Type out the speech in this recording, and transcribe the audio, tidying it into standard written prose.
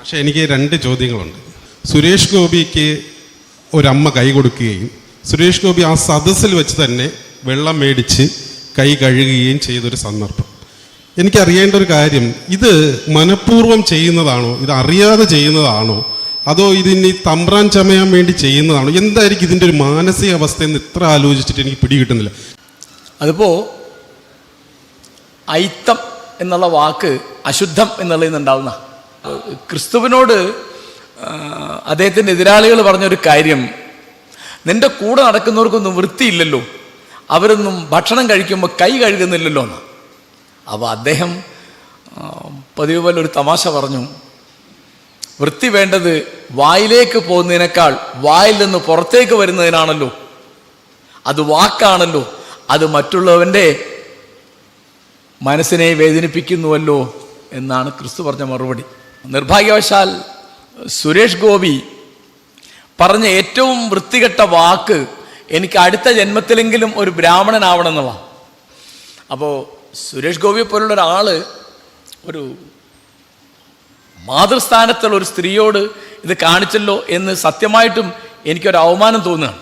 പക്ഷെ എനിക്ക് രണ്ട് ചോദ്യങ്ങളുണ്ട്. സുരേഷ് ഗോപിക്ക് ഒരമ്മ കൈ കൊടുക്കുകയും സുരേഷ് ഗോപി ആ സദസ്സിൽ വെച്ച് തന്നെ വെള്ളം മേടിച്ച് കൈ കഴുകുകയും ചെയ്തൊരു സന്ദർഭം. എനിക്കറിയേണ്ട ഒരു കാര്യം, ഇത് മനഃപൂർവ്വം ചെയ്യുന്നതാണോ, ഇത് അറിയാതെ ചെയ്യുന്നതാണോ, അതോ ഇതിനി തമ്പ്രാൻ ചമയാൻ വേണ്ടി ചെയ്യുന്നതാണോ? എന്തായിരിക്കും ഇതിൻ്റെ ഒരു മാനസികാവസ്ഥ എന്ന് ഇത്ര ആലോചിച്ചിട്ട് എനിക്ക് പിടികിട്ടുന്നില്ല. അതിപ്പോൾ ഐത്തം എന്നുള്ള വാക്ക് അശുദ്ധം എന്നുള്ളതിൽ നിന്നുണ്ടാവുന്ന ക്രിസ്തുവിനോട് അദ്ദേഹത്തിൻ്റെ എതിരാളികൾ പറഞ്ഞൊരു കാര്യം, നിന്റെ കൂടെ നടക്കുന്നവർക്കൊന്നും വൃത്തിയില്ലല്ലോ, അവരൊന്നും ഭക്ഷണം കഴിക്കുമ്പോൾ കൈ കഴുകുന്നില്ലല്ലോ എന്ന്. അപ്പോൾ അദ്ദേഹം പതിവ് പോലെ ഒരു തമാശ പറഞ്ഞു, വൃത്തി വേണ്ടത് വായിലേക്ക് പോകുന്നതിനേക്കാൾ വായിൽ നിന്ന് പുറത്തേക്ക് വരുന്നതിനാണല്ലോ, അത് വാക്കാണല്ലോ, അത് മറ്റുള്ളവൻ്റെ മനസ്സിനെ വേദനിപ്പിക്കുന്നുവല്ലോ എന്നാണ് ക്രിസ്തു പറഞ്ഞ മറുപടി. നിർഭാഗ്യവശാൽ സുരേഷ് ഗോപി പറഞ്ഞ ഏറ്റവും വൃത്തികെട്ട വാക്ക്, എനിക്ക് അടുത്ത ജന്മത്തിലെങ്കിലും ഒരു ബ്രാഹ്മണനാവണമെന്നുള്ളതാണ്. അപ്പോൾ സുരേഷ് ഗോപിയെ പോലുള്ള ഒരാൾ ഒരു മാതൃസ്ഥാനത്തുള്ള ഒരു സ്ത്രീയോട് ഇത് കാണിച്ചല്ലോ എന്ന് സത്യമായിട്ടും എനിക്കൊരു അവമാനം തോന്നുകയാണ്.